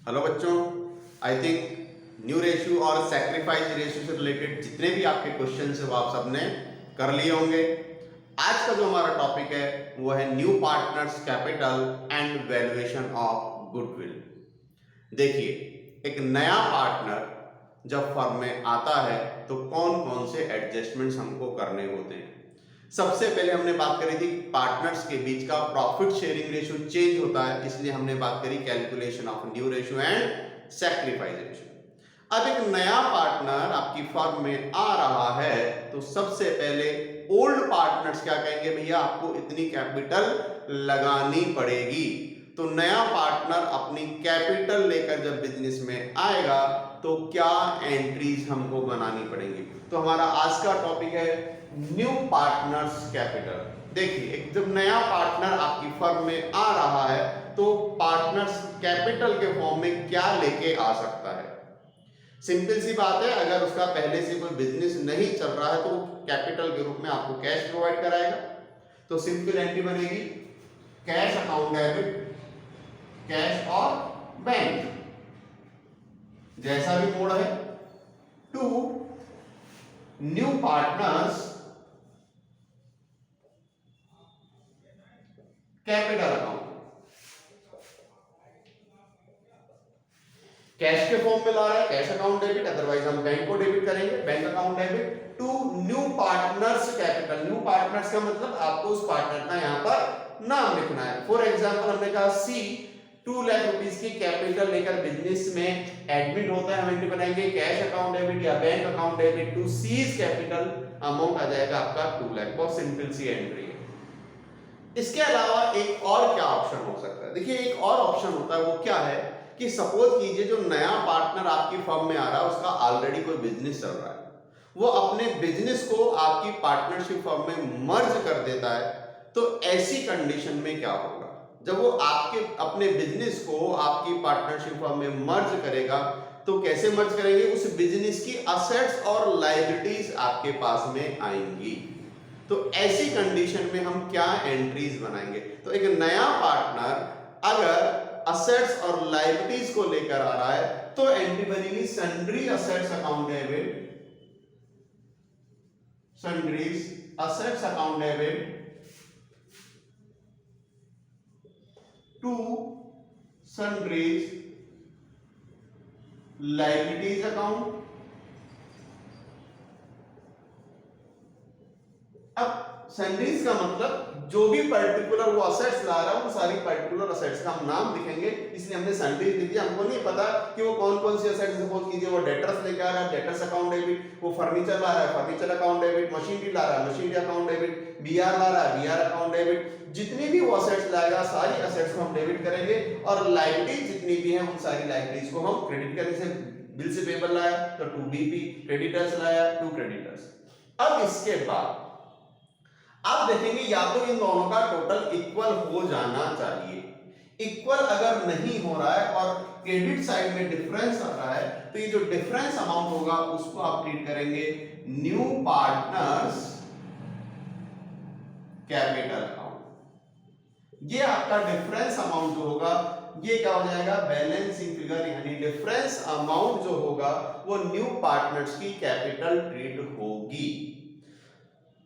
Hello बच्चों, I think new ratio और sacrifice ratio से रिलेटेड जितने भी आपके क्वेश्चन है वो आप सबने कर लिए होंगे। आज का जो हमारा टॉपिक है वो है new partners capital and valuation of goodwill. देखिए, एक नया पार्टनर जब फर्म में आता है तो कौन कौन से एडजस्टमेंट्स हमको करने होते हैं। सबसे पहले हमने बात करी थी पार्टनर्स के बीच का प्रॉफिट शेयरिंग रेशियो चेंज होता है, इसलिए हमने बात करी calculation of new ratio and sacrifice ratio. अब एक नया पार्टनर आपकी फर्म में आ रहा है तो सबसे पहले ओल्ड पार्टनर्स क्या कहेंगे, भैया आपको इतनी कैपिटल लगानी पड़ेगी। तो नया पार्टनर अपनी कैपिटल लेकर जब बिजनेस में आएगा तो क्या एंट्रीज हमको बनानी पड़ेंगी। तो हमारा आज का टॉपिक है न्यू पार्टनर्स कैपिटल। देखिए, एक जब नया पार्टनर आपकी फर्म में आ रहा है तो पार्टनर्स कैपिटल के फॉर्म में क्या लेके आ सकता है। सिंपल सी बात है, अगर उसका पहले से कोई बिजनेस नहीं चल रहा है तो कैपिटल के रूप में आपको कैश प्रोवाइड कराएगा। तो सिंपल एंट्री बनेगी कैश अकाउंट डेबिट, कैश और बैंक जैसा भी मोड है, to new partners capital account. Cash के फॉर्म में ला रहा है कैश अकाउंट डेबिट, अदरवाइज हम बैंक को डेबिट करेंगे bank account debit to new partners capital. New partners का मतलब आपको उस पार्टनर का यहां पर नाम लिखना है। फॉर एग्जांपल हमने कहा सी 2 लाख रुपीस की कैपिटल लेकर बिजनेस में एडमिट होता है, हम एंट्री बनाएंगे कैश अकाउंट डेबिट या बैंक अकाउंट डेबिट टू सीज कैपिटल, अमाउंट आ जाएगा आपका 2 लाख। बहुत सिंपल सी एंट्री है। इसके अलावा एक और क्या ऑप्शन हो सकता है, देखिए एक और ऑप्शन होता है, वो क्या है कि सपोज कीजिए जो नया पार्टनर आपकी फर्म में आ रहा है उसका ऑलरेडी कोई बिजनेस चल रहा है, वो अपने बिजनेस को आपकी पार्टनरशिप फर्म में मर्ज कर देता है। तो ऐसी कंडीशन में क्या होगा, जब वो आपके अपने बिजनेस को आपकी पार्टनरशिप फर्म में मर्ज करेगा तो कैसे मर्ज करेंगे, उस बिजनेस की असेट्स और लायबिलिटीज आपके पास में आएंगी। तो ऐसी कंडीशन में हम क्या एंट्रीज बनाएंगे। तो एक नया पार्टनर अगर असेट्स और लायबिलिटीज को लेकर आ रहा है तो एंट्री बनेगी sundry assets account debit, sundries assets account debit to sundries liabilities account. अब सन्ड्रीज का मतलब जो भी पर्टिकुलर वो असेट्स ला रहा है उन सारी पर्टिकुलर असेट्स का हम नाम लिखेंगे, इसलिए हमने सन्ड्रीज लिख दिया। हमको नहीं पता कि वो कौन कौन सी असेट्स, सपोज कीजिए वो डेटर्स लेके आ रहा है डेटर्स अकाउंट डेबिट, वो फर्नीचर ला रहा है फर्नीचर अकाउंट डेबिट, मशीनरी ला रहा है मशीनरी अकाउंट डेबिट, बीआर ला रहा है बीआर अकाउंट डेबिट। जितनी भी वो असेट्स लाएगा सारी असेट्स को हम डेबिट करेंगे और लायबिलिटीज जितनी भी हैं उन सारी लायबिलिटीज को हम क्रेडिट करेंगे। जैसे बिल से पेपर लाया तो टू बीपी, क्रेडिटर्स लाया टू क्रेडिटर्स। अब इसके बाद आप देखेंगे या तो इन दोनों का टोटल इक्वल हो जाना चाहिए। इक्वल अगर नहीं हो रहा है और क्रेडिट साइड में डिफरेंस आ रहा है तो ये जो डिफरेंस अमाउंट होगा उसको आप ट्रीट करेंगे न्यू पार्टनर्स कैपिटल अकाउंट। ये आपका डिफरेंस अमाउंट जो होगा ये क्या हो जाएगा, बैलेंसिंग फिगर, यानी डिफरेंस अमाउंट जो होगा वो न्यू पार्टनर्स की कैपिटल ट्रीट होगी।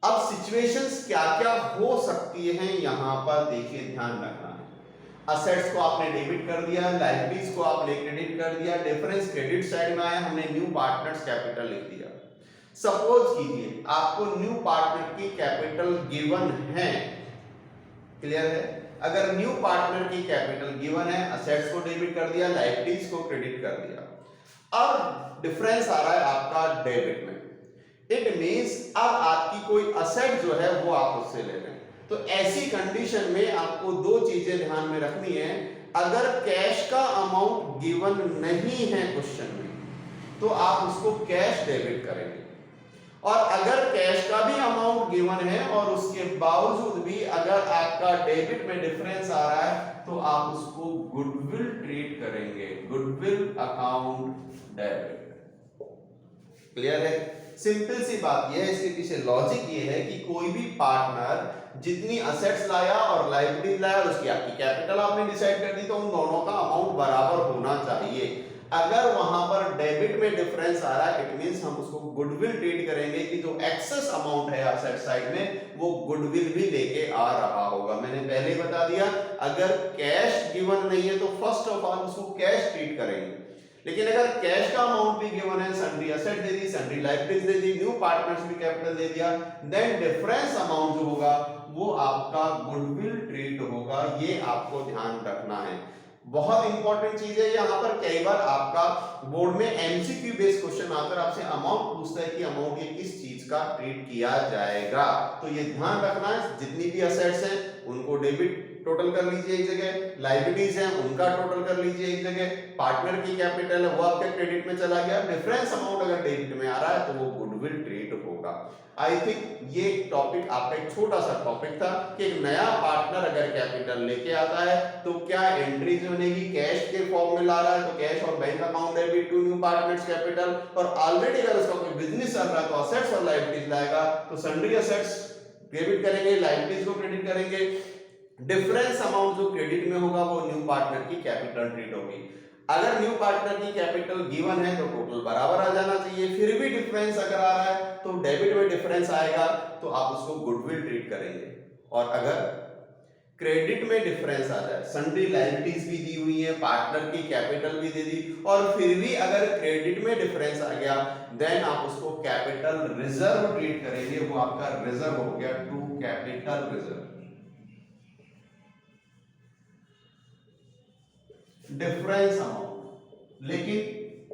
अब सिचुएशंस क्या क्या हो सकती हैं यहां पर देखिए, ध्यान रखना है। असेट्स को आपने डेबिट कर दिया, लायबिलिटीज को आपने क्रेडिट कर दिया, डिफरेंस क्रेडिट साइड में आया, हमने न्यू पार्टनर्स कैपिटल लिख दिया। सपोज कीजिए आपको न्यू पार्टनर की कैपिटल गिवन है, क्लियर है। अगर न्यू पार्टनर की कैपिटल गिवन है, असेट्स को डेबिट कर दिया, लायबिलिटीज को क्रेडिट कर दिया, अब डिफरेंस आ रहा है आपका डेबिट में, इट मींस अब आपकी कोई असेट जो है वो आप उससे ले रहे हैं। तो ऐसी कंडीशन में आपको दो चीजें ध्यान में रखनी है। अगर कैश का अमाउंट गिवन नहीं है क्वेश्चन में तो आप उसको कैश डेबिट करेंगे, और अगर कैश का भी अमाउंट गिवन है और उसके बावजूद भी अगर आपका डेबिट में डिफरेंस आ रहा है तो आप उसको गुडविल ट्रीट करेंगे, गुडविल अकाउंट डेबिट। क्लियर है। सिंपल सी बात यह है, इसके पीछे लॉजिक ये है कि कोई भी पार्टनर जितनी असेट्स लाया और लायबिलिटीज लाया और उसकी आपकी कैपिटल आपने डिसाइड कर दी, तो उन दोनों का अमाउंट बराबर होना चाहिए। अगर वहां पर डेबिट में डिफरेंस आ रहा है, इट मींस हम उसको गुडविल ट्रीट करेंगे कि जो एक्सेस अमाउंट है असेट साइड में वो गुडविल भी लेके आ रहा होगा। मैंने पहले ही बता दिया, अगर कैश गिवन नहीं है तो फर्स्ट ऑफ ऑल उसको कैश ट्रीट करेंगे, लेकिन अगर कैश का अमाउंट भी गिवन है, सन्ड्री असेट दे दी, सन्ड्री लायबिलिटीज दे दी, न्यू पार्टनर्स भी कैपिटल दे दिया, देन डिफरेंस अमाउंट जो होगा वो आपका गुडविल ट्रीट होगा। ये आपको ध्यान रखना है, बहुत इंपॉर्टेंट चीज है। यहाँ पर कई बार आपका बोर्ड में एमसीक्यू बेस्ड क्वेश्चन आकर आपसे अमाउंट पूछता है कि अमाउंट ये किस चीज का ट्रीट किया जाएगा, तो ये ध्यान रखना है। जितनी भी असेट्स हैं उनको डेबिट टोटल कर लीजिए एक जगह, लायबिलिटीज हैं उनका टोटल कर लीजिए एक जगह, पार्टनर की कैपिटल है वो आपके क्रेडिट में चला गया, डिफरेंस अमाउंट अगर डेबिट में आ रहा है तो वो गुडविल ट्रीट होगा। आई थिंक ये टॉपिक आपका एक छोटा सा टॉपिक था कि एक नया पार्टनर अगर कैपिटल लेके आता है तो क्या एंट्रीज बनेगी, कैश के फॉर्म में ला रहा है तो कैश और bank account debit to new partners capital, और ऑलरेडी अगर उसका कोई बिजनेस चल रहा है तो असेट्स और लायबिलिटीज लाएगा, तो सन्ड्री असेट्स डेबिट करेंगे, लायबिलिटीज को क्रेडिट करेंगे, डिफरेंस अमाउंट जो क्रेडिट में होगा वो न्यू पार्टनर की कैपिटल ट्रीट होगी। अगर न्यू पार्टनर की कैपिटल गिवन है तो टोटल बराबर आ जाना चाहिए, फिर भी डिफरेंस अगर आ रहा है तो डेबिट में डिफरेंस आएगा तो आप उसको गुडविल ट्रीट करेंगे। और अगर क्रेडिट में डिफरेंस आ जाए, सन्ड्री लायबिलिटीज भी दी हुई है, पार्टनर की कैपिटल भी दे दी, और फिर भी अगर क्रेडिट में डिफरेंस आ गया, देन आप उसको कैपिटल रिजर्व ट्रीट करेंगे, वो आपका रिजर्व हो गया to capital reserve. Difference amount लेकिन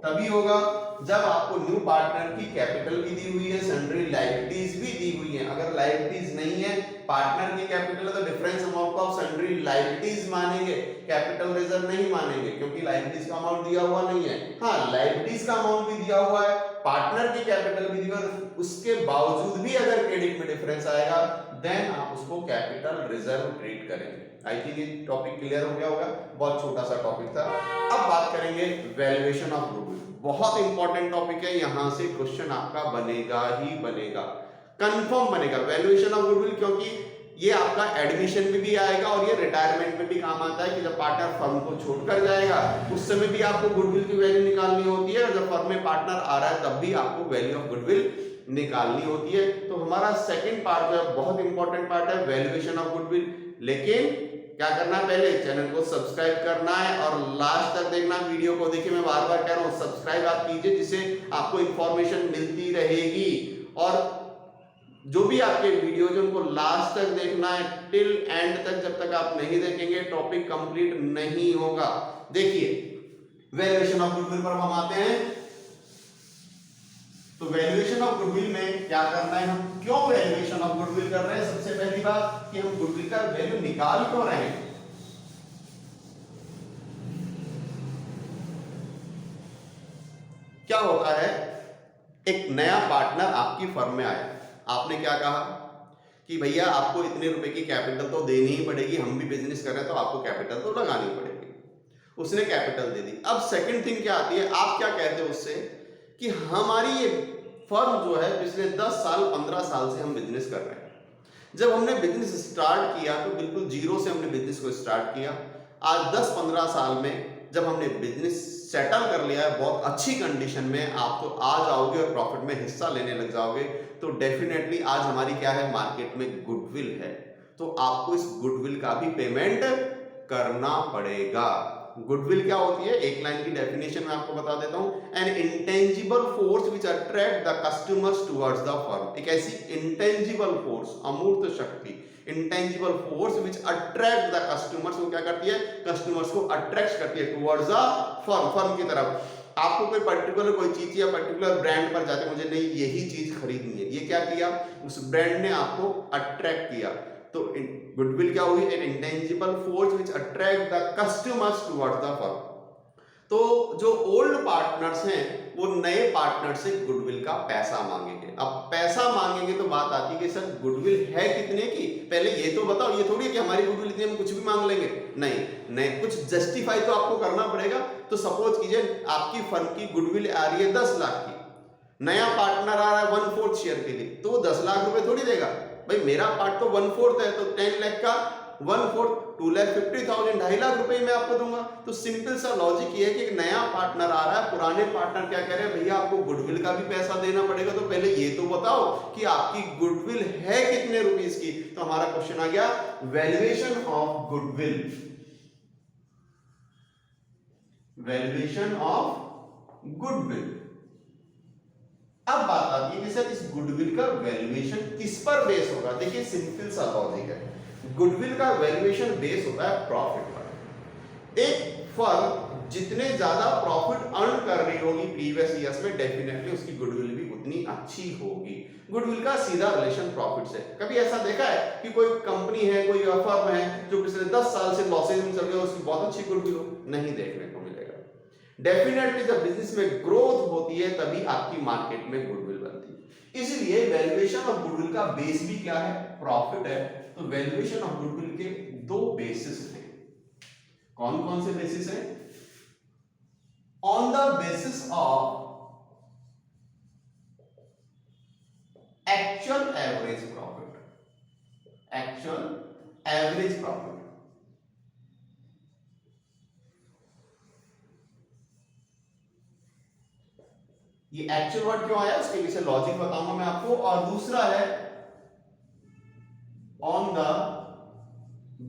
तभी होगा जब आपको न्यू पार्टनर की कैपिटल भी दी हुई है, सन्ड्री लायबिलिटीज भी दी हुई है। अगर लायबिलिटीज नहीं है, पार्टनर की कैपिटल है, तो डिफरेंस अमाउंट को आप सन्ड्री लायबिलिटीज मानेंगे, कैपिटल रिजर्व नहीं मानेंगे, क्योंकि लायबिलिटीज का अमाउंट दिया हुआ नहीं है। हाँ, लायबिलिटीज का अमाउंट भी दिया हुआ है, पार्टनर की कैपिटल भी दी हुई है, उसके बावजूद भी अगर क्रेडिट में डिफरेंस आएगा देन आप उसको कैपिटल रिजर्व ट्रीट करेंगे। आई थिंक ये टॉपिक क्लियर हो गया होगा, बहुत छोटा सा टॉपिक था। अब बात करेंगे वैल्यूएशन ऑफ गुडविल, बहुत इंपॉर्टेंट टॉपिक है, यहां से क्वेश्चन आपका बनेगा ही बनेगा, कंफर्म बनेगा वैल्यूएशन ऑफ गुडविल, क्योंकि ये आपका एडमिशन में भी आएगा और ये रिटायरमेंट में भी काम आता है कि जब पार्टनर फर्म को छोड़कर जाएगा उस समय भी आपको गुडविल की वैल्यू निकालनी होती है, और जब फर्म में पार्टनर आ रहा है तब भी आपको वैल्यू ऑफ गुडविल निकालनी होती है। तो हमारा सेकंड पार्ट जो है बहुत इंपॉर्टेंट पार्ट है, वैल्यूएशन ऑफ गुडविल। लेकिन क्या करना है, पहले चैनल को सब्सक्राइब करना है और लास्ट तक देखना वीडियो को। देखिए मैं बार बार कह रहा हूं, सब्सक्राइब आप कीजिए जिससे आपको इंफॉर्मेशन मिलती रहेगी, और जो भी आपके वीडियो जो उनको लास्ट तक देखना है, टिल एंड तक। जब तक आप नहीं देखेंगे टॉपिक कंप्लीट नहीं होगा। देखिए वैल्यूएशन ऑफ गुडविल पर हम आते हैं, तो वैल्यूएशन ऑफ गुडविल में क्या करना है, हम क्यों वैल्यूएशन ऑफ गुडविल कर रहे हैं। सबसे पहली बात कि हम गुडविल का वैल्यू निकाल क्यों रहे हैं। क्या होता है, एक नया पार्टनर आपकी फर्म में आया, आपने क्या कहा कि भैया आपको इतने रुपए की कैपिटल तो देनी ही पड़ेगी, हम भी बिजनेस कर रहे हैं तो आपको कैपिटल तो लगानी पड़ेगी। उसने कैपिटल दे दी। अब सेकंड थिंग क्या आती है, आप क्या कहते हो उससे कि हमारी ये फर्म जो है पिछले 10 साल 15 साल से हम बिजनेस कर रहे हैं। जब हमने बिजनेस स्टार्ट किया तो बिल्कुल जीरो से हमने बिजनेस को स्टार्ट किया। आज 10-15 साल में जब हमने बिजनेस सेटल कर लिया है बहुत अच्छी कंडीशन में, आप तो आ जाओगे और प्रॉफिट में हिस्सा लेने लग जाओगे, तो डेफिनेटली आज हमारी क्या है, मार्केट में गुडविल है, तो आपको इस गुडविल का भी पेमेंट करना पड़ेगा। गुडविल क्या होती है, एक लाइन की डेफिनेशन मैं आपको बता देता हूं, N intangible force which attract the customers towards the firm. एक ऐसी इंटेंजिबल फोर्स, अमूर्त शक्ति, intangible force which attract the customers, वो क्या करती है, कस्टमर्स को अट्रैक्ट करती है टुवर्ड्स द फर्म, फर्म की तरफ। आपको कोई पर्टिकुलर कोई चीज या पर्टिकुलर ब्रांड पर जाते मुझे नहीं यही चीज खरीदनी है, ये क्या किया, उस ब्रांड ने आपको अट्रैक्ट किया। तो गुडविल क्या हुई, N intangible force which attract the customers towards the firm. तो जो ओल्ड पार्टनर्स हैं वो नए पार्टनर से गुडविल का पैसा मांगेंगे। अब पैसा मांगेंगे तो बात आती है कि सर गुडविल है कितने की, पहले ये तो बताओ, ये थोड़ी है कि हमारी गुडविल इतनी हम कुछ भी मांग लेंगे, नहीं, कुछ जस्टिफाई तो आपको करना पड़ेगा। तो सपोज कीजिए आपकी फर्म की गुडविल आ रही है 10 लाख की, नया पार्टनर आ रहा है 1/4 शेयर के लिए, तो वो 10 लाख रुपए थोड़ी देगा भाई, मेरा पार्ट तो 1/4 है, तो 10 लाख का 1/4 2,50,000 2.5 लाख रुपए मैं आपको दूंगा। तो सिंपल सा लॉजिक ये है कि एक नया पार्टनर आ रहा है, पुराने पार्टनर क्या कह रहे हैं, भैया आपको गुडविल का भी पैसा देना पड़ेगा, तो पहले ये तो बताओ कि आपकी गुडविल है कितने रुपीस की। तो हमारा क्वेश्चन आ गया valuation of goodwill, valuation of goodwill. अब बात आती है कि सर इस गुडविल का वैल्यूएशन किस पर बेस होगा। देखिए सिंपल सा लॉजिक है, गुडविल का वैल्यूएशन बेस होता है प्रॉफिट पर। एक फर्म जितने ज्यादा प्रॉफिट अर्न कर रही होगी प्रीवियस ईयर्स में, डेफिनेटली उसकी गुडविल भी उतनी अच्छी होगी। गुडविल का सीधा रिलेशन प्रॉफिट से। कभी ऐसा देखा है कि कोई कंपनी है, कोई फर्म है जो पिछले 10 साल से लॉसेज में चल रही है, उसकी बहुत अच्छी गुडविल हो? नहीं देखने को मिलेगा। डेफिनेटली जब बिजनेस में ग्रोथ होती है तभी आपकी मार्केट में गुडविल बनती है। इसलिए वैल्यूएशन ऑफ गुडविल का बेस भी क्या है, प्रॉफिट है। तो वैल्यूएशन ऑफ गुडविल के दो बेसिस हैं। कौन कौन से बेसिस हैं? On the basis of actual average profit, actual average profit. ये एक्चुअल वर्ड क्यों आया उसके पीछे लॉजिक बताऊंगा मैं आपको। और दूसरा है on the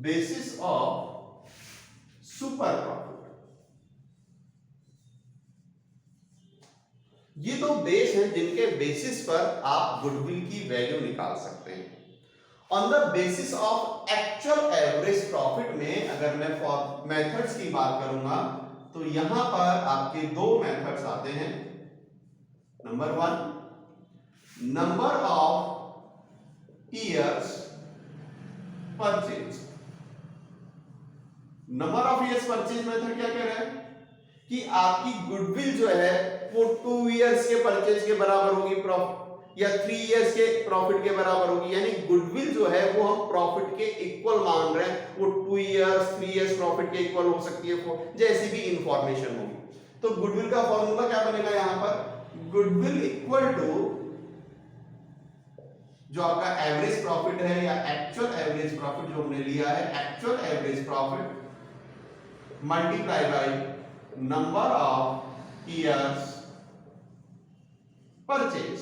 basis of super profit. ये दो बेस हैं जिनके बेसिस पर आप गुडविल की वैल्यू निकाल सकते हैं। On the basis of actual average profit में अगर मैं मेथड्स की बात करूंगा तो यहां पर आपके दो मेथड्स आते हैं। Number 1, number of years purchase. Number of years purchase method क्या कह रहा है कि आपकी गुडविल जो है वो 2 इयर्स के परचेज के बराबर होगी प्रॉफिट, या 3 इयर्स के प्रॉफिट के बराबर होगी। यानी गुडविल जो है वो हम प्रॉफिट के इक्वल मान रहे हैं, वो 2 इयर्स 3 इयर्स प्रॉफिट के इक्वल हो सकती है, जैसी भी इंफॉर्मेशन होगी। तो गुडविल का फॉर्मूला क्या बनेगा यहां पर, गुडविल इक्वल टू जो आपका एवरेज प्रॉफिट है या एक्चुअल एवरेज प्रॉफिट जो हमने लिया है, actual average profit multiply by number of years purchase.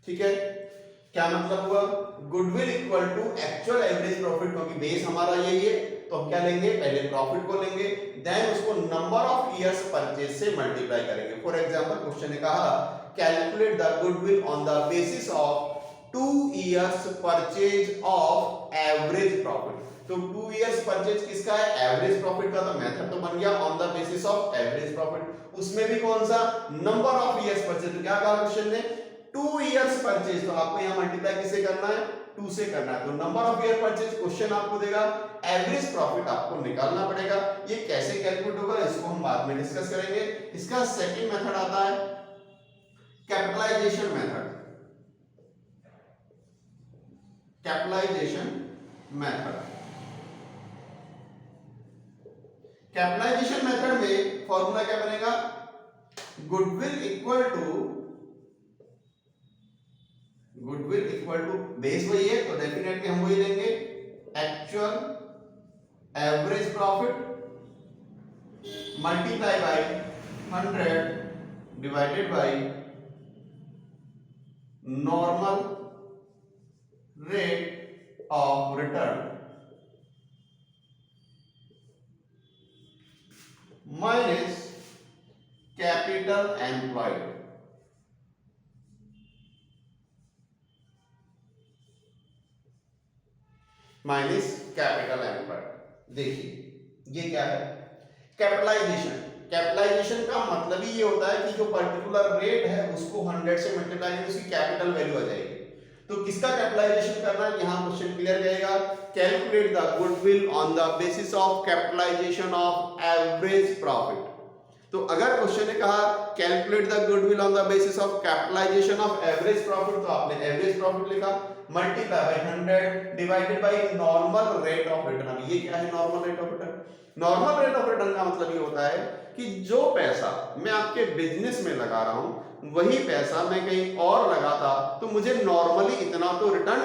ठीक है, क्या मतलब हुआ, goodwill equal to actual average profit, क्योंकि बेस हमारा यही है तो हम क्या लेंगे, पहले प्रॉफिट को लेंगे, देन उसको नंबर ऑफ ईयर्स परचेज से मल्टीप्लाई करेंगे। फॉर एग्जांपल क्वेश्चन ने कहा calculate the goodwill on the basis of 2 years purchase of average profit. तो 2 इयर्स परचेज किसका है, एवरेज प्रॉफिट का। तो मेथड तो बन गया on the basis of average profit. उसमें भी कौन सा, नंबर ऑफ ईयर्स परचेज। तो क्या कहा क्वेश्चन ने, 2 इयर्स परचेज, तो आपको यहां मल्टीप्लाई किससे करना है, 2 से करना है। तो number of year purchase question आपको देगा, एवरेज प्रॉफिट आपको निकालना पड़ेगा। ये कैसे कैलकुलेट होगा इसको हम बाद में डिस्कस करेंगे। इसका सेकंड मेथड आता है capitalisation method. Capitalisation method, capitalisation method में फॉर्मूला क्या बनेगा, गुडविल इक्वल टू बेस वही है तो डेफिनेटली हम वही लेंगे, actual average profit multiply by 100 divided by normal rate of return minus capital employed. Minus capital employed. देखिए ये क्या है, कैपिटलाइजेशन। कैपिटलाइजेशन का मतलब ही ये होता है कि जो पर्टिकुलर रेट है उसको 100 से मल्टीप्लाई करके उसकी कैपिटल वैल्यू आ जाएगी। तो किसका कैपिटलाइजेशन करना है, यहां क्वेश्चन क्लियर रहेगा, calculate the goodwill on the basis of capitalisation of average profit. तो अगर क्वेश्चन ने कहा calculate the goodwill on the basis of capitalisation of average profit, तो आपने एवरेज प्रॉफिट लिखा multiply by 100 divided by normal rate of return. अब ये क्या है normal rate of return? Normal rate of return का मतलब ये होता है कि जो पैसा मैं आपके बिजनेस में लगा रहा हूं वही पैसा मैं कहीं और लगाता तो मुझे नॉर्मली इतना तो रिटर्न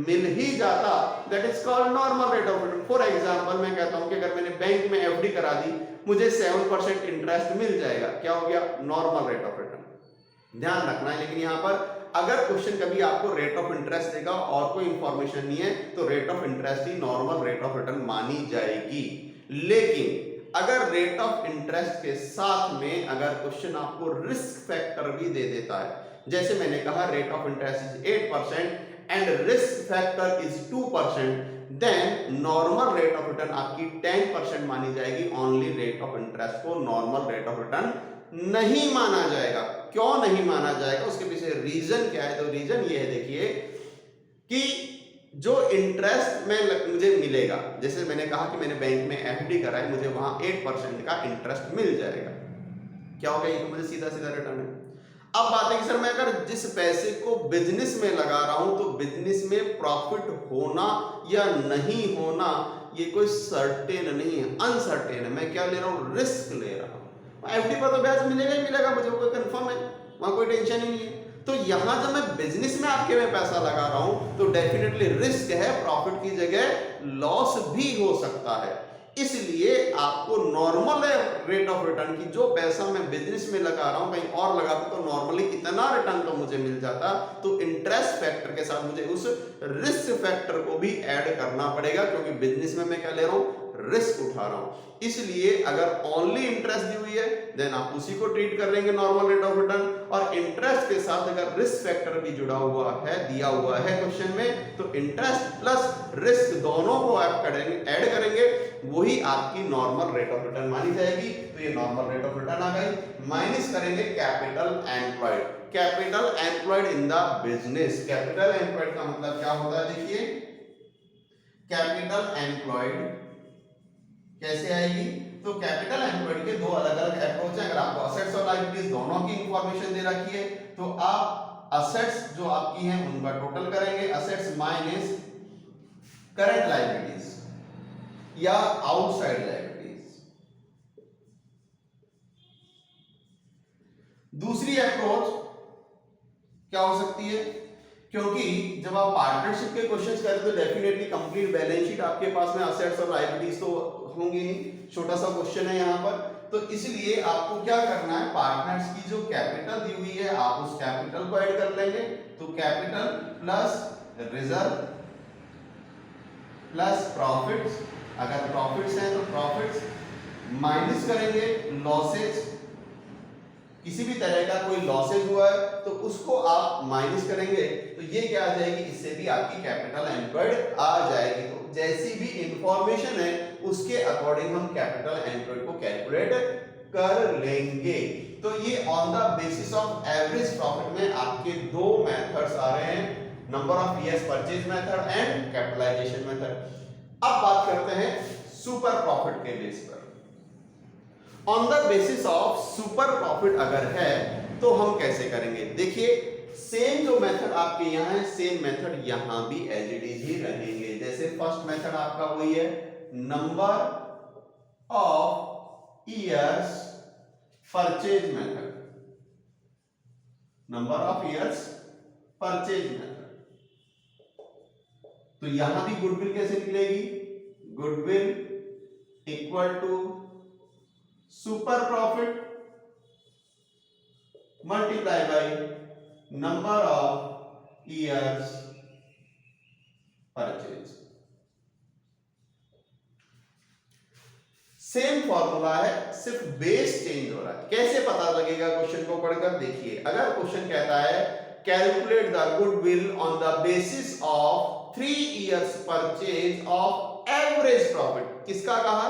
मिल ही जाता। That is called normal rate of return. For example मैं कहता हूं कि अगर मैंने बैंक में एफडी करा दी मुझे 7% इंटरेस्ट मिल जाएगा, क्या हो गया? Normal rate of return. ध्यान रखना है लेकिन यहां पर अगर क्वेश्चन कभी आपको रेट ऑफ इंटरेस्ट देगा और कोई इंफॉर्मेशन नहीं है तो rate of interest he normal rate of return मानी जाएगी। लेकिन अगर रेट ऑफ इंटरेस्ट के साथ में अगर क्वेश्चन आपको रिस्क फैक्टर भी दे देता है, जैसे मैंने कहा rate of interest is 8% and risk factor is 2%, then normal rate of return आपकी 10% मानी जाएगी। ओनली रेट ऑफ इंटरेस्ट को नॉर्मल रेट ऑफ रिटर्न नहीं माना जाएगा। क्यों नहीं माना जाएगा? उसके पीछे रीजन क्या है? तो रीजन ये है, देखिए कि जो इंटरेस्ट में मुझे मिलेगा, जैसे मैंने कहा कि मैंने बैंक में एफडी करा है, मुझे वहां 8% का इंटरेस्ट मिल जाएगा। क्या होगा? ये तो मुझे सीधा सीधा रिटर्न है। अब बात है कि सर मैं अगर जिस पैसे को बिजनेस में लगा रहा हूं तो बिजनेस में प्रॉफिट होना या नहीं होना ये कोई सर्टेन नहीं है, अनसर्टेन है। मैं क्या ले रहा हूं? रिस्क ले रहा हूं। एफडी पर तो ब्याज मिलेगा ही मिलेगा, मुझे कोई कंफर्म है, वहां कोई टेंशन ही नहीं है। तो यहां जब मैं बिजनेस में आपके में पैसा लगा रहा हूं तो डेफिनेटली रिस्क है, प्रॉफिट की जगह लॉस भी हो सकता है। इसलिए आपको नॉर्मल रेट ऑफ रिटर्न की जो पैसा मैं बिजनेस में लगा रहा हूं कहीं और लगाता तो नॉर्मली इतना रिटर्न तो मुझे मिल जाता, तो इंटरेस्ट फैक्टर के साथ मुझे उस रिस्क फैक्टर को भी ऐड करना पड़ेगा क्योंकि बिजनेस में मैं क्या ले रहा हूं? रिस्क उठा रहा हूं। इसलिए अगर ओनली इंटरेस्ट दी हुई है देन आप उसी को ट्रीट कर लेंगे नॉर्मल रेट ऑफ रिटर्न, और इंटरेस्ट के साथ अगर रिस्क फैक्टर भी जुड़ा हुआ है, दिया हुआ है क्वेश्चन में, तो इंटरेस्ट प्लस रिस्क दोनों को आप ऐड करेंगे, वही आपकी नॉर्मल रेट ऑफ रिटर्न मानी जाएगी। तो ये नॉर्मल रेट ऑफ रिटर्न आ गई। माइनस करेंगे capital employed. Capital employed in the business. Capital employed का मतलब क्या होता है? देखिए कैपिटल एम्प्लॉयड कैसे आएगी? तो कैपिटल एम्प्लॉयड के दो अलग अलग अप्रोच है। अगर आपको असेट्स और लायबिलिटीज दोनों की इंफॉर्मेशन दे रखी है तो आप असेट्स जो आपकी हैं उनका टोटल करेंगे, असेट्स माइनस करंट लायबिलिटीज या आउटसाइड लायबिलिटीज। दूसरी अप्रोच क्या हो सकती है? क्योंकि जब आप पार्टनरशिप के क्वेश्चंस करें तो डेफिनेटली कंप्लीट बैलेंस शीट आपके पास में असेट्स और लायबिलिटीज तो होंगी नहीं, छोटा सा क्वेश्चन है यहाँ पर। तो इसलिए आपको क्या करना है? पार्टनर्स की जो कैपिटल दी हुई है आप उस कैपिटल को ऐड कर लेंगे। तो capital plus reserve plus profits, अगर प्रॉफिट्स हैं तो प्रॉफिट्स माइनस करेंगे लॉसेज, किसी भी तरह का कोई लॉसेज हुआ है तो उसको आप माइनस करेंगे, तो ये क्या आ जाएगी? इससे भी आपकी कैपिटल एम्प्लॉयड आ जाएगी। तो जैसी भी इंफॉर्मेशन है उसके अकॉर्डिंग हम कैपिटल एम्प्लॉयड को कैलकुलेट कर लेंगे। तो ये on the basis of average profit में आपके दो मेथड्स आ रहे हैं, number of years purchase method and capitalisation method. अब बात करते हैं सुपर प्रॉफिट के बेस पर। On the basis of super profit अगर है तो हम कैसे करेंगे? देखिए सेम जो मेथड आपके यहाँ है सेम मेथड यहाँ भी एज इट इज ही रहेंगे। जैसे फर्स्ट मेथड आपका वही है, number of years purchase method, number of years purchase method. तो यहां भी गुडविल कैसे निकलेगी? Goodwill equal to super profit multiply by number of years purchase. Same formula है, सिर्फ बेस चेंज हो रहा है। कैसे पता लगेगा क्वेश्चन को पढ़कर? देखिए अगर क्वेश्चन कहता है calculate the goodwill on the basis of 3 years purchase of average profit, किसका कहा?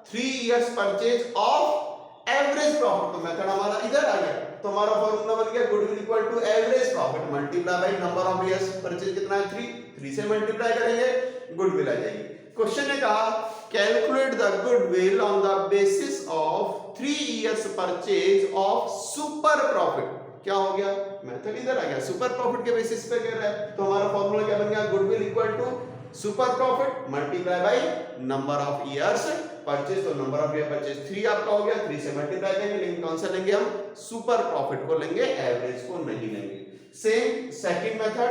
3 years purchase of average profit. तो मेथड हमारा इधर आ गया, तो हमारा फॉर्मूला बन गया goodwill equal to average profit multiply by number of years purchase. कितना है? 3 से मल्टीप्लाई करेंगे गुडविल आ जाएगी। क्वेश्चन ने कहा calculate the goodwill on the basis of 3 years purchase of super profit. क्या हो गया, मेथड इधर आ गया, सुपर प्रॉफिट के बेसिस पे कह रहा है, तो हमारा फॉर्मूला क्या बन गया, goodwill equal to super profit multiply by number of years purchase, तो नंबर ऑफ ईयर परचेज 3 आपका हो गया, 3 से मल्टीप्लाई करेंगे, लेकिन कौन सा लेंगे हम, सुपर प्रॉफिट को लेंगे, एवरेज को नहीं लेंगे। Same second method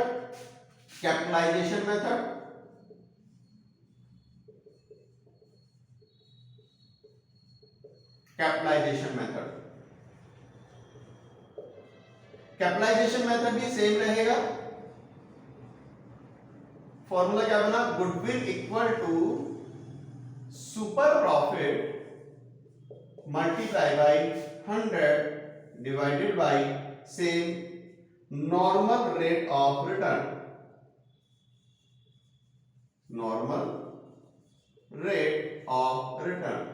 capitalisation method, capitalisation method, capitalisation method भी सेम रहेगा, फॉर्मूला क्या बना, goodwill equal to super profit multiply by 100 divided by same normal rate of return, normal rate of return.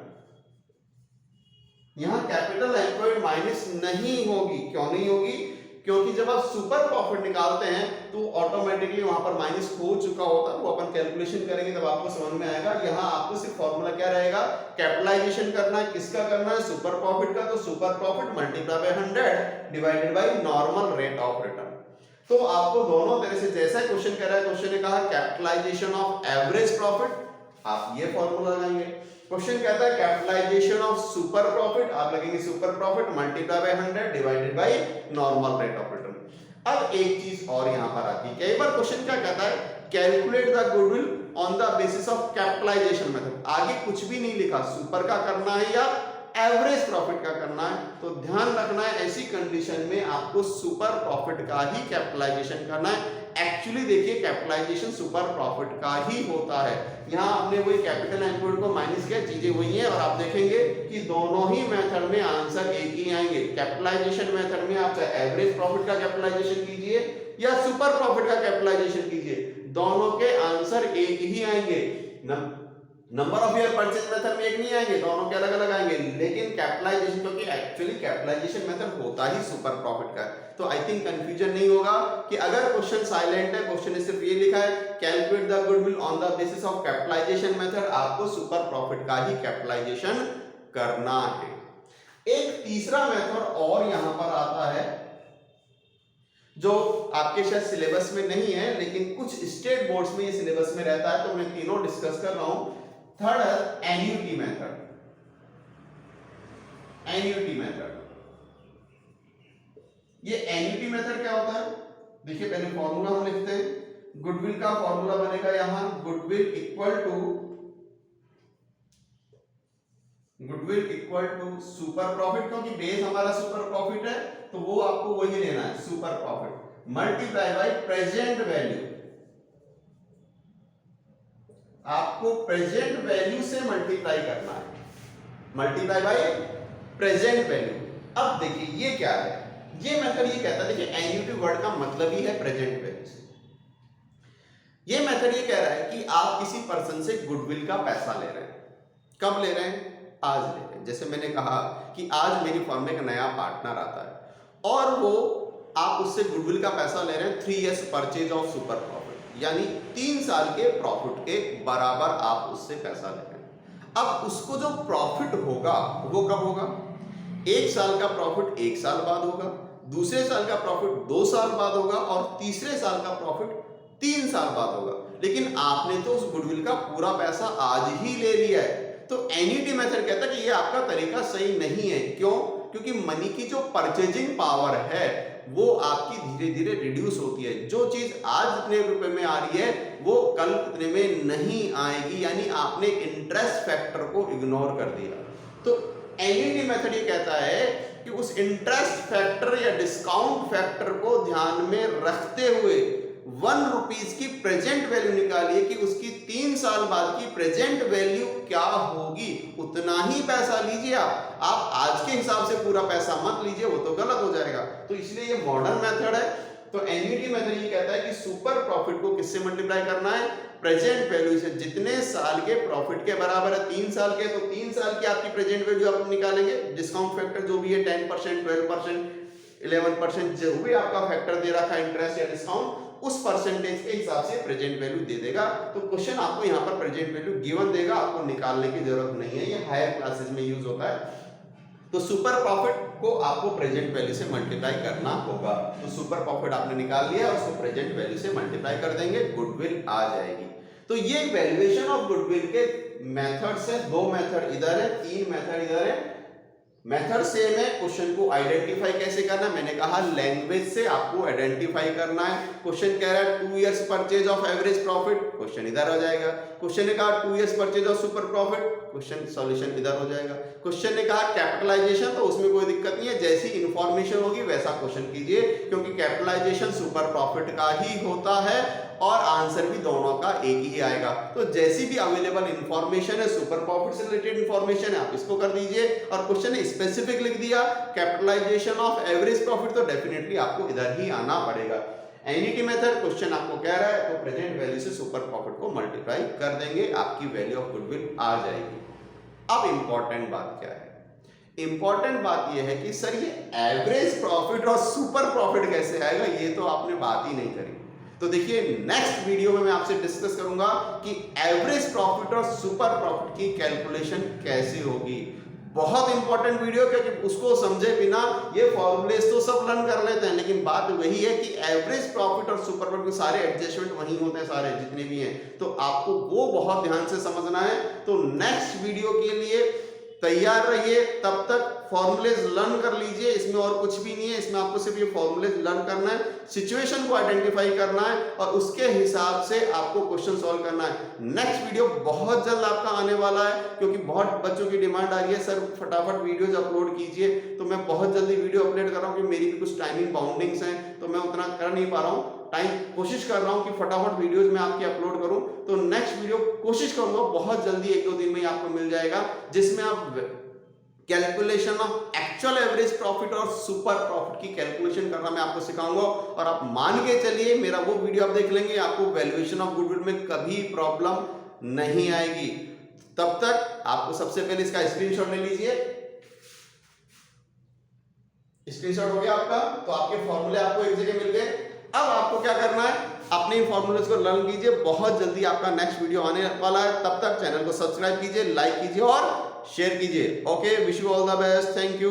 यहां कैपिटल एम्प्लॉयड माइनस नहीं होगी, क्यों नहीं होगी, क्योंकि जब आप सुपर प्रॉफिट निकालते हैं तो ऑटोमेटिकली वहां पर माइनस हो चुका होता है, वो अपन कैलकुलेशन करेंगे तब आपको समझ में आएगा। यहां आपको सिर्फ फॉर्मूला क्या रहेगा, कैपिटलाइजेशन करना है, किसका करना है, सुपर प्रॉफिट का, तो super profit multiply by 100 divided by normal rate of return. तो आपको दोनों तरह से, जैसा क्वेश्चन कह रहा है, क्वेश्चन ने कहा कैपिटलाइजेशन ऑफ एवरेज प्रॉफिट, आप ये फॉर्मूला लगाएंगे। क्वेश्चन कहता है कैपिटलाइजेशन ऑफ सुपर प्रॉफिट, आप लगेंगे super profit multiply by 100 divided by normal rate of return. अब एक चीज और यहां पर आती है, कई बार क्वेश्चन क्या कहता है, calculate the goodwill on the basis of capitalisation method, आगे कुछ भी नहीं लिखा, सुपर का करना है या एवरेज प्रॉफिट का करना है, तो ध्यान रखना है ऐसी कंडीशन में आपको सुपर प्रॉफिट का ही कैपिटलाइजेशन करना है। एक्चुअली देखिए कैपिटलाइजेशन सुपर प्रॉफिट का ही होता है, यहां आपने वही कैपिटल एम्प्लॉयड को माइनस किया, चीजें वही हैं, और आप देखेंगे कि दोनों ही मेथड में आंसर एक ही आएंगे। कैपिटलाइजेशन मेथड में आप चाहे एवरेज प्रॉफिट का कैपिटलाइजेशन कीजिए या सुपर प्रॉफिट का कैपिटलाइजेशन कीजिए, दोनों के आंसर एक ही आएंगे। Number of year purchase method में एक नहीं आएंगे, दोनों के अलग अलग आएंगे, लेकिन कैपिटलाइजेशन, क्योंकि एक्चुअली कैपिटलाइजेशन मेथड होता ही सुपर प्रॉफिट का है, तो आई थिंक कंफ्यूजन नहीं होगा कि अगर क्वेश्चन साइलेंट है, क्वेश्चन ने सिर्फ ये लिखा है calculate the goodwill on the basis of capitalisation method, आपको सुपर प्रॉफिट का ही कैपिटलाइजेशन करना है। एक तीसरा मेथड और यहां पर आता है जो आपके शायद सिलेबस में नहीं है, लेकिन कुछ स्टेट बोर्ड्स में ये सिलेबस में रहता है, तो मैं तीनों डिस्कस कर रहा हूं। थर्ड है एन्युटी मेथड, एन्युटी मेथड। ये एन्युटी मेथड क्या होता है, देखिए पहले फॉर्मूला हम लिखते हैं, गुडविल का फॉर्मूला बनेगा यहां, goodwill equal to super profit, क्योंकि बेस हमारा सुपर प्रॉफिट है, तो वो आपको वही लेना है, super profit multiply by present value, आपको प्रेजेंट वैल्यू से मल्टीप्लाई करना है, मल्टीप्लाई बाय प्रेजेंट वैल्यू। अब देखिए ये क्या है, ये मेथड ये कहता है, देखिए एन्युटी वर्ड का मतलब ही है प्रेजेंट वैल्यू से। ये मेथड ये कह रहा है कि आप किसी पर्सन से गुडविल का पैसा ले रहे हैं, कब ले रहे हैं, आज ले रहे हैं। जैसे मैंने कहा कि आज मेरी फर्म में एक नया पार्टनर आता है और वो आप उससे गुडविल का पैसा ले रहे हैं 3 years purchase of super profit, यानी 3 साल के प्रॉफिट के बराबर आप उससे पैसा ले रहे हैं। अब उसको जो प्रॉफिट होगा वो कब होगा, 1 साल का प्रॉफिट 1 साल बाद होगा, दूसरे साल का प्रॉफिट 2 साल बाद होगा और तीसरे साल का प्रॉफिट 3 साल बाद होगा। लेकिन आपने तो उस गुडविल का पूरा पैसा आज ही ले लिया है, तो एन्युटी मेथड कहता है कि ये आपका तरीका सही नहीं है। क्यों, क्योंकि मनी की जो परचेजिंग पावर है वो आपकी धीरे धीरे रिड्यूस होती है, जो चीज आज इतने रुपए में आ रही है वो कल इतने में नहीं आएगी, यानी आपने इंटरेस्ट फैक्टर को इग्नोर कर दिया। तो एन्युटी मेथड ये कहता है कि उस इंटरेस्ट फैक्टर या डिस्काउंट फैक्टर को ध्यान में रखते हुए 1 रुपीज की प्रेजेंट वैल्यू निकालिए कि उसकी 3 साल बाद की प्रेजेंट वैल्यू क्या होगी, उतना ही पैसा लीजिए। आप आज के हिसाब से पूरा पैसा मत लीजिए, वो तो गलत हो जाएगा। तो इसलिए ये मॉडर्न मेथड है। तो एन्युटी मेथड ये कहता है कि सुपर प्रॉफिट को किससे मल्टीप्लाई करना है, प्रेजेंट वैल्यू से। जितने साल के प्रॉफिट के बराबर है 3 साल के, तो 3 साल की आपकी प्रेजेंट वैल्यू आप निकालेंगे, डिस्काउंट फैक्टर जो भी है 10%, 12%, 11%, जो भी आपका फैक्टर दे रखा है इंटरेस्ट या डिस्काउंट, उस परसेंटेज के हिसाब से प्रेजेंट वैल्यू दे देगा। तो क्वेश्चन आपको यहाँ पर प्रेजेंट वैल्यू गिवन देगा, आपको निकालने की जरूरत नहीं है, ये हायर क्लासेस में यूज होता है। तो सुपर प्रॉफिट को आपको प्रेजेंट वैल्यू से मल्टीप्लाई करना होगा। तो सुपर प्रॉफिट आपने निकाल लिया, उसको प्रेजेंट वैल्यू से मल्टीप्लाई कर देंगे, गुडविल आ जाएगी। तो ये वैल्यूएशन ऑफ गुडविल के मेथड्स है, 2 मेथड इधर है, 3 मेथड इधर है। मेथड सेम है, क्वेश्चन को आइडेंटिफाई कैसे करना है, मैंने कहा लैंग्वेज से आपको आइडेंटिफाई करना है। क्वेश्चन कह रहा है 2 years purchase of average profit, question इधर हो जाएगा। क्वेश्चन ने कहा 2 years purchase of super profit, question solution इधर हो जाएगा। क्वेश्चन ने कहा कैपिटलाइजेशन, तो उसमें कोई दिक्कत नहीं है, जैसी इंफॉर्मेशन होगी वैसा क्वेश्चन कीजिए, क्योंकि कैपिटलाइजेशन सुपर प्रॉफिट का ही होता है और आंसर भी दोनों का एक ही आएगा। तो जैसी भी अवेलेबल इंफॉर्मेशन है, सुपर प्रॉफिट से रिलेटेड इंफॉर्मेशन है, आप इसको कर दीजिए। और क्वेश्चन ने स्पेसिफिक लिख दिया कैपिटलाइजेशन ऑफ एवरेज प्रॉफिट, तो डेफिनेटली आपको इधर ही आना पड़ेगा। एनईटी मेथड, क्वेश्चन आपको कह रहा है तो प्रेजेंट वैल्यू से सुपर प्रॉफिट को मल्टीप्लाई कर देंगे, आपकी वैल्यू ऑफ गुडविल आ जाएगी। अब इंपॉर्टेंट बात क्या है? इंपॉर्टेंट बात यह है कि सर ये एवरेज प्रॉफिट और सुपर प्रॉफिट कैसे आएगा, ये तो आपने बात ही नहीं करी। तो देखिए नेक्स्ट वीडियो में मैं आपसे डिस्कस करूंगा कि एवरेज प्रॉफिट और सुपर प्रॉफिट की कैलकुलेशन कैसे होगी। बहुत इंपॉर्टेंट वीडियो, क्योंकि उसको समझे बिना ये फॉर्मूलेस तो सब लर्न कर लेते हैं, लेकिन बात वही है कि एवरेज प्रॉफिट और सुपर प्रॉफिट के सारे एडजस्टमेंट वही होते हैं, सारे जितने भी हैं, तो आपको वो बहुत ध्यान से समझना है। तो नेक्स्ट वीडियो के लिए तैयार रहिए, तब तक फॉर्मूलेज लर्न कर लीजिए, इसमें और कुछ भी नहीं है, इसमें आपको सिर्फ ये फॉर्मूलेज लर्न करना है, सिचुएशन को आइडेंटिफाई करना है और उसके हिसाब से आपको क्वेश्चन सॉल्व करना है। नेक्स्ट वीडियो बहुत जल्द आपका आने वाला है, क्योंकि बहुत बच्चों की डिमांड आ रही है, सर फटाफट वीडियोज अपलोड कीजिए। तो मैं बहुत जल्दी वीडियो अपलोड कर रहा हूँ, कि मेरी भी कुछ टाइमिंग बाउंडिंग्स हैं, तो मैं उतना कर नहीं पा रहा हूँ, कोशिश कर रहा हूं कि फटाफट वीडियोस में आपकी अपलोड करूं। तो नेक्स्ट वीडियो कोशिश करूंगा बहुत जल्दी 1-2 दिन में ही आपको मिल जाएगा, जिसमें आप calculation of actual average profit और सुपर प्रॉफिट की कैलकुलेशन करना मैं आपको सिखाऊंगा। और आप मान के चलिए मेरा वो वीडियो आप देख लेंगे, आपको वैल्यूएशन ऑफ गुडविल में कभी प्रॉब्लम नहीं आएगी। तब तक आपको सबसे पहले इसका स्क्रीनशॉट ले लीजिए। स्क्रीनशॉट हो गया आपका, तो आपके फॉर्मूले आपको एक जगह मिल गए। अब आपको क्या करना है, अपने फॉर्मूलेस को लर्न कीजिए, बहुत जल्दी आपका नेक्स्ट वीडियो आने वाला है। तब तक चैनल को सब्सक्राइब कीजिए, लाइक कीजिए और शेयर कीजिए। Okay, wish you all the best, thank you.